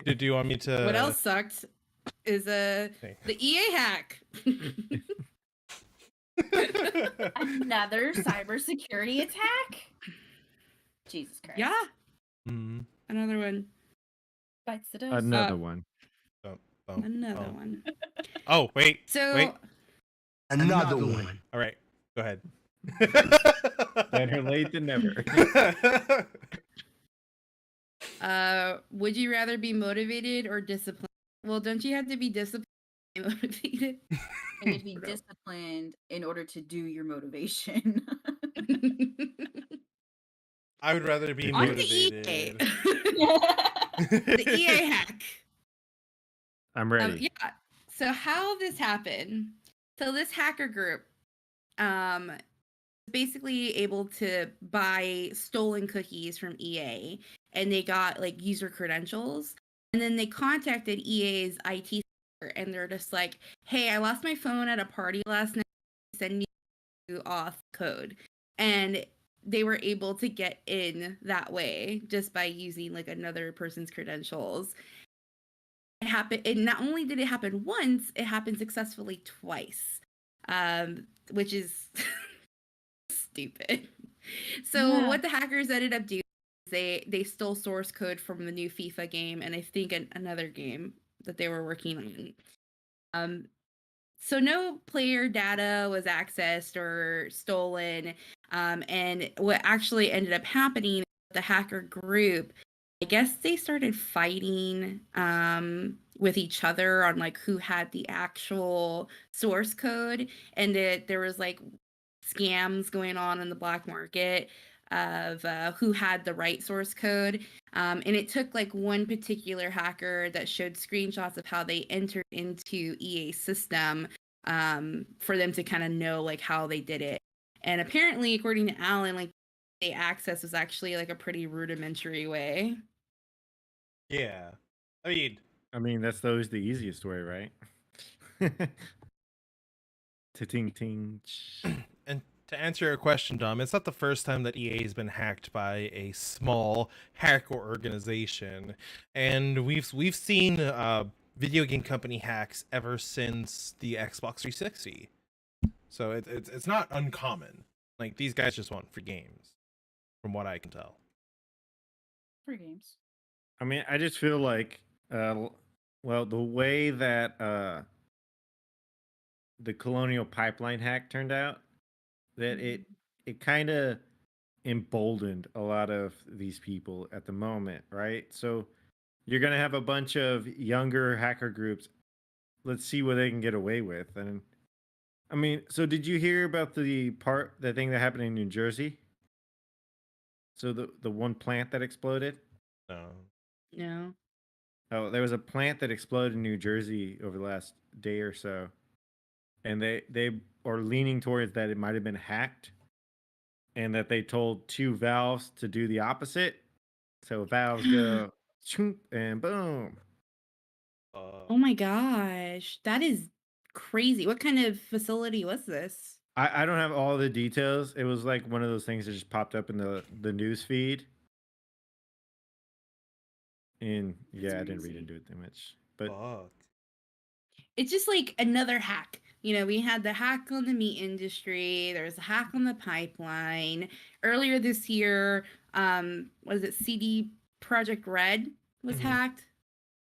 Do you want me to? What else sucked is the EA hack. Another cybersecurity attack? Jesus Christ. Yeah. Mm-hmm. Another one. Bites the dust. Another one. Another one. Oh, wait. So wait. Another one. All right. Go ahead. Better late than never. Would you rather be motivated or disciplined? Well, don't you have to be disciplined and motivated? You need to be disciplined in order to do your motivation. I would rather be On motivated. the EA. The EA hack. I'm ready. Yeah. So how this happened? So this hacker group, basically able to buy stolen cookies from EA, and they got like user credentials, and then they contacted EA's IT support, and they're just like, "Hey, I lost my phone at a party last night. Send me auth code," and they were able to get in that way just by using like another person's credentials. It happened, and not only did it happen once, it happened successfully twice, which is stupid. So what the hackers ended up doing is they stole source code from the new FIFA game, and I think another game that they were working on. So no player data was accessed or stolen, and what actually ended up happening, the hacker group, I guess they started fighting with each other on like who had the actual source code, and there was like scams going on in the black market of who had the right source code. And it took like one particular hacker that showed screenshots of how they entered into EA's system for them to kind of know like how they did it. And apparently, according to Alan, like the access was actually like a pretty rudimentary way. Yeah. I mean, that's always the easiest way, right? Ting ting. And to answer your question, Dom, it's not the first time that EA has been hacked by a small hacker organization, and we've seen video game company hacks ever since the Xbox 360. So it's not uncommon. Like, these guys just want free games, from what I can tell. Free games. I mean, I just feel like, well, the way that the Colonial pipeline hack turned out, that it kind of emboldened a lot of these people at the moment, right? So you're going to have a bunch of younger hacker groups. Let's see what they can get away with. And I mean, so did you hear about the thing that happened in New Jersey? So the one plant that exploded? No. Oh, there was a plant that exploded in New Jersey over the last day or so. And they are leaning towards that it might have been hacked, and that they told two valves to do the opposite. So valves go and boom. Oh my gosh, that is crazy. What kind of facility was this? I don't have all the details. It was like one of those things that just popped up in the news feed. And yeah, I didn't read into it that much. But it's just like another hack. You know, we had the hack on the meat industry. There was a hack on the pipeline. Earlier this year, was it CD Project Red was hacked?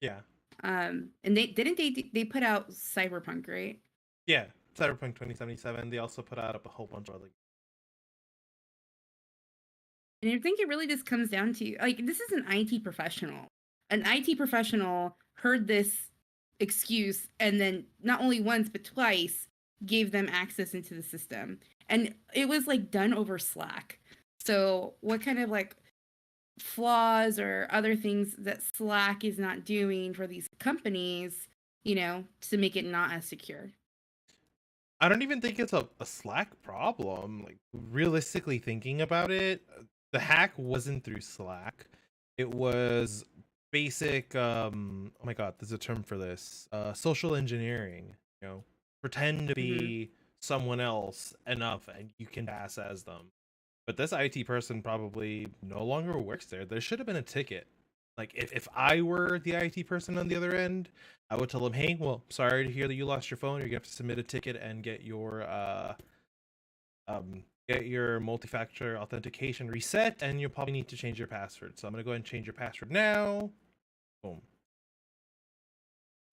Yeah. And they put out Cyberpunk, right? Yeah, Cyberpunk 2077. They also put out a whole bunch of other. And I think it really just comes down to, like, this is an IT professional. An IT professional heard this excuse and then not only once but twice gave them access into the system, and it was like done over Slack. So what kind of like flaws or other things that Slack is not doing for these companies, you know, to make it not as secure? I don't even think it's a Slack problem. Like, realistically thinking about it, the hack wasn't through Slack. It was basic oh my god, there's a term for this, social engineering. You know, pretend to be someone else enough and you can pass as them. But this IT person probably no longer works there. There should have been a ticket Like if I were the IT person on the other end, I would tell them, "Hey, well, sorry to hear that you lost your phone. You're gonna have to submit a ticket and get your multi-factor authentication reset, and you'll probably need to change your password. So I'm gonna go ahead and change your password now." Boom.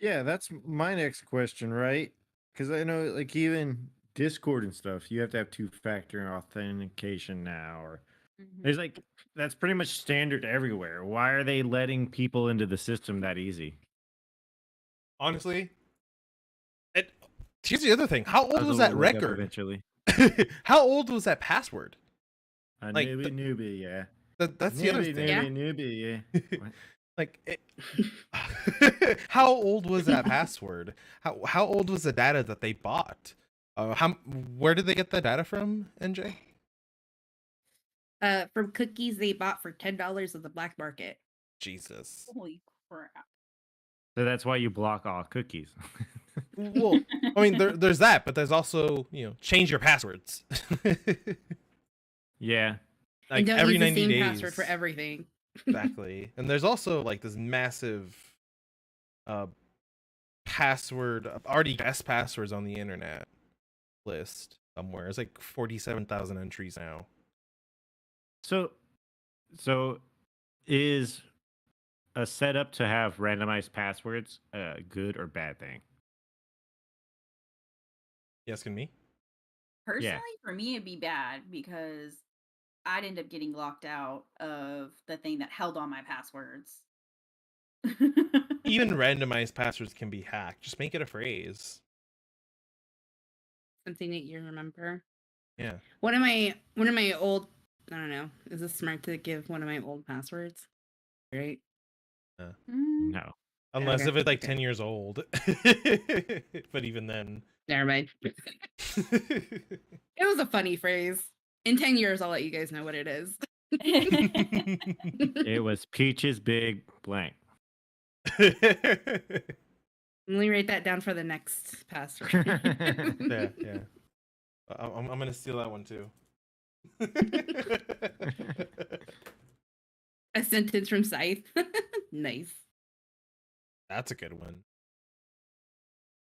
Yeah, that's my next question, right? Because I know, like, even Discord and stuff, you have to have two-factor authentication now, or there's like that's pretty much standard everywhere. Why are they letting people into the system that easy? Honestly, it, here's the other thing. How old Puzzle was will that wake up record? eventually. How old was that password? A Like, newbie, yeah. That's the other thing. Newbie, yeah. What? Like, how old was that password? How old was the data that they bought? Where did they get the data from, NJ? From cookies they bought for $10 on the black market. Jesus. Holy crap. So that's why you block all cookies. Well, I mean, there's that, but there's also, change your passwords. Yeah. Like and don't every use the 90 same days. password for everything. Exactly. And there's also like this massive password, already guest passwords on the internet list somewhere. It's like 47,000 entries now. So is a setup to have randomized passwords a good or bad thing? You asking me? Personally, for me, it'd be bad because I'd end up getting locked out of the thing that held all my passwords. Even randomized passwords can be hacked. Just make it a phrase. Something that you remember. Yeah. One of my old, I don't know, is it smart to give one of my old passwords? Right? No. Unless Okay, if it's like okay. 10 years old. But even then. Never mind. It was a funny phrase. In 10 years, I'll let you guys know what it is. It was Peach's big blank. Let me write that down for the next password. Yeah. I'm gonna steal that one too. A sentence from Scythe. Nice. That's a good one.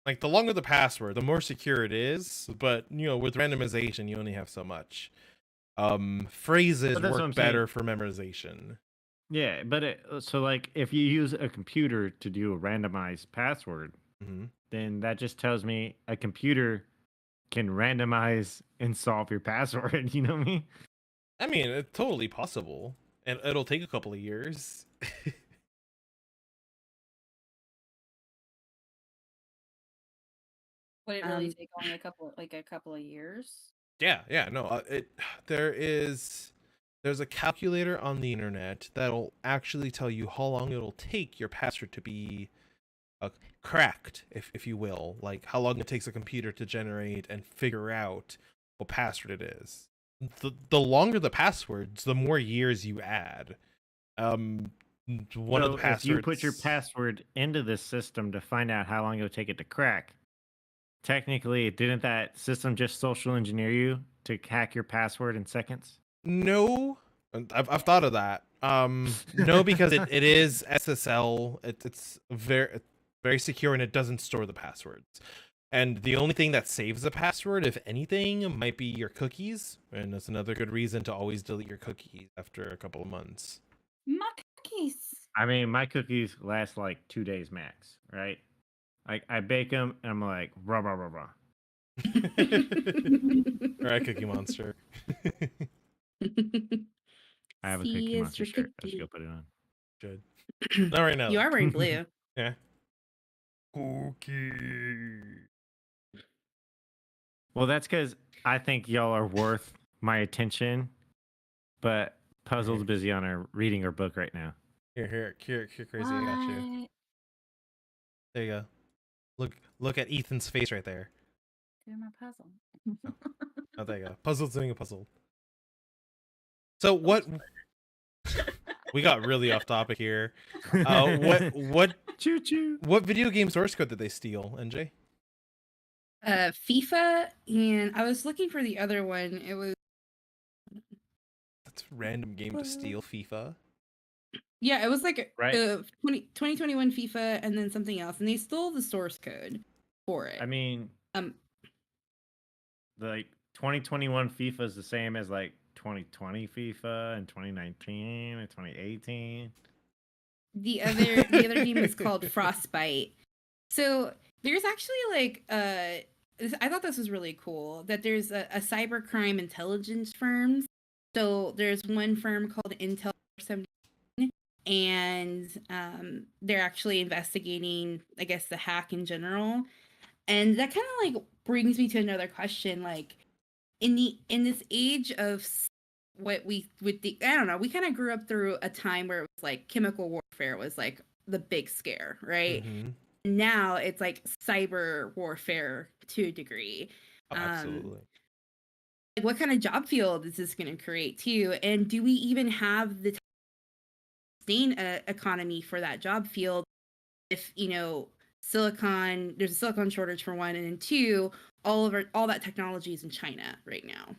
Like, the longer the password, the more secure it is. But with randomization, you only have so much. Phrases But that's what work I'm better for memorization. Yeah, but so like if you use a computer to do a randomized password, then that just tells me a computer can randomize and solve your password. You know what I mean? I mean, it's totally possible, and it'll take a couple of years. Would it really take only a couple of years? Yeah, no. There's a calculator on the internet that'll actually tell you how long it'll take your password to be cracked, if you will, like how long it takes a computer to generate and figure out what password it is. The longer the passwords, the more years you add. One of the passwords. If you put your password into this system to find out how long it'll take it to crack, technically, didn't that system just social engineer you to hack your password in seconds? No, I've thought of that. No, because it is SSL. It's very secure, and it doesn't store the passwords. And the only thing that saves a password, if anything, might be your cookies. And that's another good reason to always delete your cookies after a couple of months. My cookies. I mean, my cookies last like 2 days max, right? Like I bake them, and I'm like, rah rah rah rah. Alright, Cookie Monster. I have a C Cookie is Monster for shirt. I cookie. should go put it on. Good. Not right now. You are wearing blue. Yeah. Cookie. Well, that's because I think y'all are worth my attention, but Puzzle's busy on her reading her book right now. Here, crazy. I got you. There you go. Look at Ethan's face right there. Doing my puzzle. Oh, there you go. Puzzle's doing a puzzle. So what? We got really off topic here. What Choo choo. What video game source code did they steal, NJ? FIFA, and I was looking for the other one. It was That's a random game to steal, FIFA. Yeah, it was like Right. 2021 FIFA and then something else, and they stole the source code for it. I mean, um, like 2021 FIFA is the same as like 2020 FIFA and 2019 and 2018. the other game is called Frostbite. So there's actually like I thought this was really cool that there's a cybercrime intelligence firms. So there's one firm called Intel 17, and they're actually investigating, I guess, the hack in general. And that kind of like brings me to another question, like in this age of what we with the I don't know, we kind of grew up through a time where it was like chemical warfare was like the big scare, right? Mhm. Now it's like cyber warfare to a degree. Oh, absolutely. Like what kind of job field is this going to create too? And do we even have the sustain economy for that job field if there's a silicon shortage for one, and then two, all that technology is in China right now.